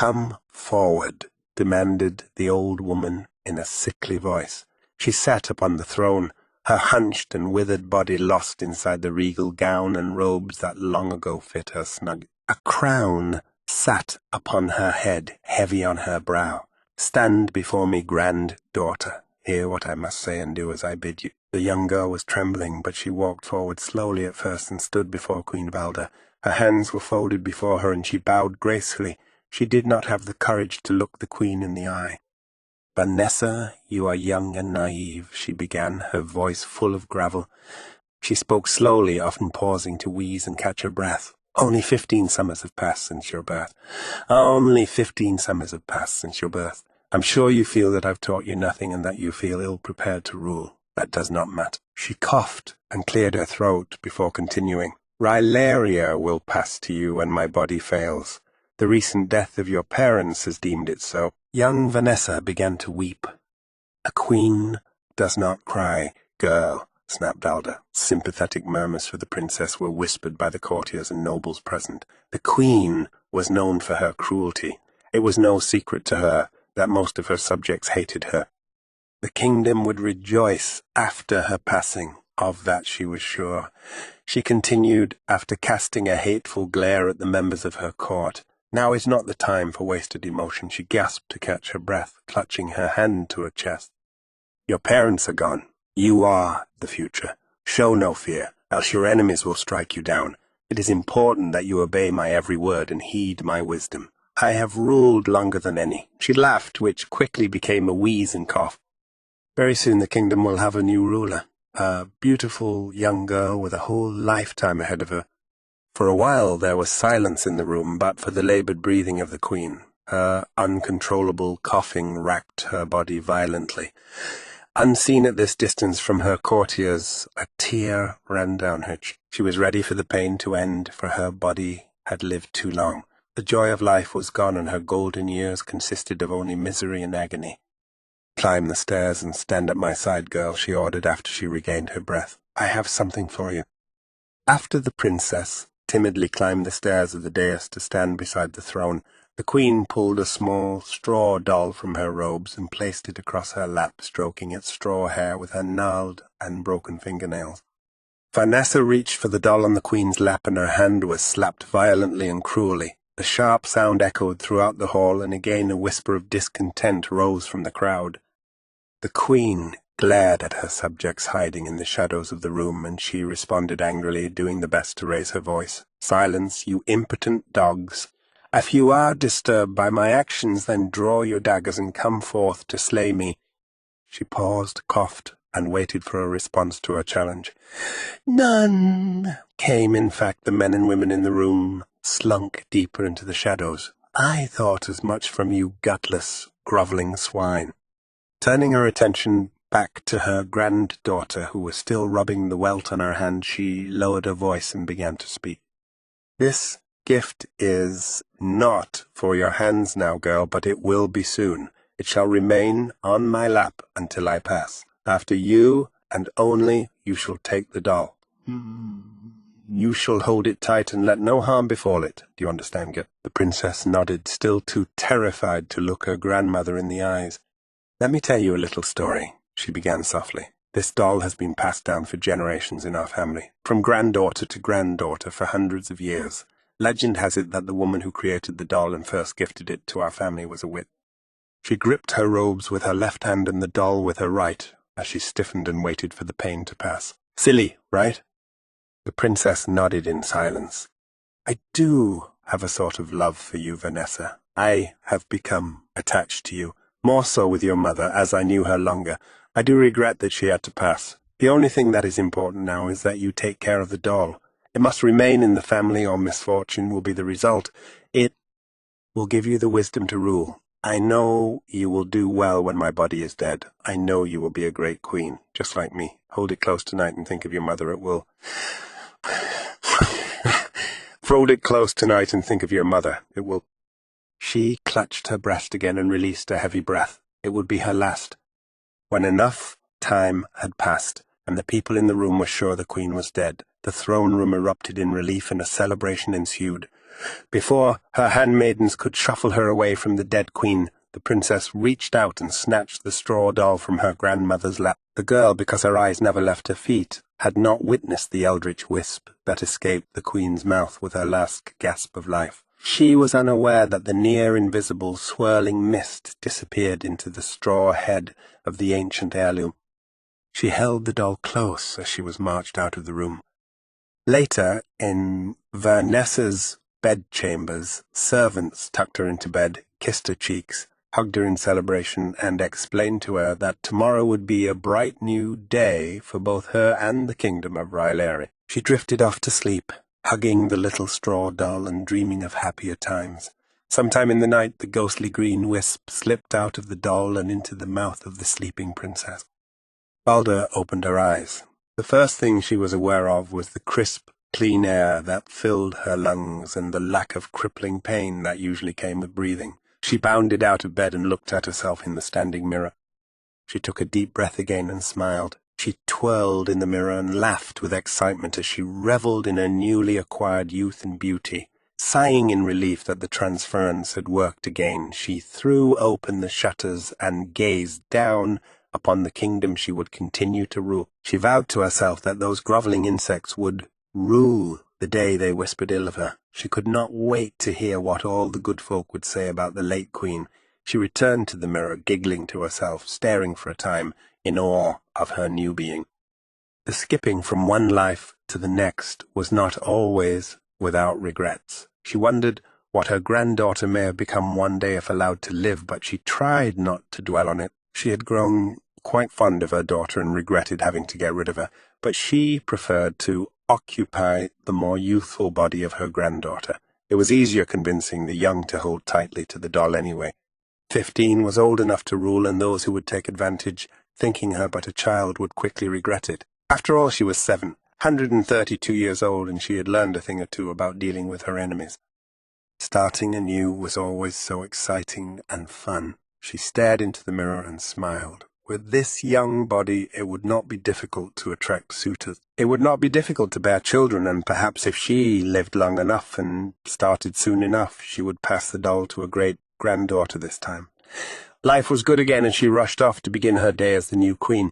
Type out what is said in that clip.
"Come forward," demanded the old woman in a sickly voice. She sat upon the throne, her hunched and withered body lost inside the regal gown and robes that long ago fit her snug. A crown sat upon her head, heavy on her brow. "Stand before me, granddaughter. Hear what I must say and do as I bid you." The young girl was trembling, but she walked forward slowly at first and stood before Queen Valda. Her hands were folded before her and she bowed gracefully. She did not have the courage to look the queen in the eye. "Vanessa, you are young and naive," she began, her voice full of gravel. She spoke slowly, often pausing to wheeze and catch her breath. "Only 15 summers have passed since your birth. Only 15 summers have passed since your birth. I'm sure you feel that I've taught you nothing and that you feel ill-prepared to rule. That does not matter." She coughed and cleared her throat before continuing. "Rylaria will pass to you when my body fails. The recent death of your parents has deemed it so." Young Vanessa began to weep. "A queen does not cry, girl," snapped Valda. Sympathetic murmurs for the princess were whispered by the courtiers and nobles present. The queen was known for her cruelty. It was no secret to her that most of her subjects hated her. The kingdom would rejoice after her passing, of that she was sure. She continued, after casting a hateful glare at the members of her court. "Now is not the time for wasted emotion." She gasped to catch her breath, clutching her hand to her chest. "Your parents are gone. You are the future. Show no fear, else your enemies will strike you down. It is important that you obey my every word and heed my wisdom. I have ruled longer than any." She laughed, which quickly became a wheeze and cough. "Very soon the kingdom will have a new ruler, a beautiful young girl with a whole lifetime ahead of her." For a while there was silence in the room, but for the laboured breathing of the queen. Her uncontrollable coughing racked her body violently. Unseen at this distance from her courtiers, a tear ran down her cheek. She was ready for the pain to end, for her body had lived too long. The joy of life was gone, and her golden years consisted of only misery and agony. "Climb the stairs and stand at my side, girl," she ordered after she regained her breath. "I have something for you." After the princess timidly climbed the stairs of the dais to stand beside the throne, the queen pulled a small straw doll from her robes and placed it across her lap, stroking its straw hair with her gnarled and broken fingernails. Vanessa reached for the doll on the queen's lap, and her hand was slapped violently and cruelly. The sharp sound echoed throughout the hall, and again a whisper of discontent rose from the crowd. The queen glared at her subjects hiding in the shadows of the room, and she responded angrily, doing the best to raise her voice. "Silence, you impotent dogs! If you are disturbed by my actions, then draw your daggers and come forth to slay me." She paused, coughed, and waited for a response to her challenge. None came. In fact, the men and women in the room slunk deeper into the shadows. "I thought as much from you gutless, grovelling swine." Turning her attention back to her granddaughter, who was still rubbing the welt on her hand, she lowered her voice and began to speak. "This gift is not for your hands now, girl, but it will be soon. It shall remain on my lap until I pass. After you, and only, you shall take the doll. You shall hold it tight and let no harm befall it. Do you understand, girl?" The princess nodded, still too terrified to look her grandmother in the eyes. "Let me tell you a little story," she began softly. "This doll has been passed down for generations in our family, from granddaughter to granddaughter for hundreds of years. Legend has it that the woman who created the doll and first gifted it to our family was a witch. She gripped her robes with her left hand and the doll with her right, as she stiffened and waited for the pain to pass. Silly, right?" The princess nodded in silence. "I do have a sort of love for you, Vanessa. I have become attached to you. More so with your mother, as I knew her longer. I do regret that she had to pass. The only thing that is important now is that you take care of the doll. It must remain in the family, or misfortune will be the result. It will give you the wisdom to rule. I know you will do well when my body is dead. I know you will be a great queen, just like me. Hold it close tonight and think of your mother. It will... Hold it close tonight and think of your mother. It will... She clutched her breast again and released a heavy breath. It would be her last. When enough time had passed, and the people in the room were sure the queen was dead, the throne room erupted in relief and a celebration ensued. Before her handmaidens could shuffle her away from the dead queen, the princess reached out and snatched the straw doll from her grandmother's lap. The girl, because her eyes never left her feet, had not witnessed the eldritch wisp that escaped the queen's mouth with her last gasp of life. She was unaware that the near-invisible swirling mist disappeared into the straw head of the ancient heirloom. She held the doll close as she was marched out of the room. Later, in Vanessa's bedchambers, servants tucked her into bed, kissed her cheeks, hugged her in celebration, and explained to her that tomorrow would be a bright new day for both her and the kingdom of Ryleri. She drifted off to sleep, hugging the little straw doll and dreaming of happier times. Sometime in the night, the ghostly green wisp slipped out of the doll and into the mouth of the sleeping princess. Balder opened her eyes. The first thing she was aware of was the crisp, clean air that filled her lungs and the lack of crippling pain that usually came with breathing. She bounded out of bed and looked at herself in the standing mirror. She took a deep breath again and smiled. She twirled in the mirror and laughed with excitement as she revelled in her newly acquired youth and beauty. Sighing in relief that the transference had worked again, she threw open the shutters and gazed down upon the kingdom she would continue to rule. She vowed to herself that those grovelling insects would rue the day they whispered ill of her. She could not wait to hear what all the good folk would say about the late queen. She returned to the mirror, giggling to herself, staring for a time in awe of her new being. The skipping from one life to the next was not always without regrets. She wondered what her granddaughter may have become one day if allowed to live, but she tried not to dwell on it. She had grown quite fond of her daughter and regretted having to get rid of her, but she preferred to occupy the more youthful body of her granddaughter. It was easier convincing the young to hold tightly to the doll anyway. 15 was old enough to rule, and those who would take advantage, thinking her but a child, would quickly regret it. After all, she was 7, 132 years old, and she had learned a thing or two about dealing with her enemies. Starting anew was always so exciting and fun. She stared into the mirror and smiled. With this young body, it would not be difficult to attract suitors. It would not be difficult to bear children, and perhaps if she lived long enough and started soon enough, she would pass the doll to a great-granddaughter this time. Life was good again, and she rushed off to begin her day as the new queen.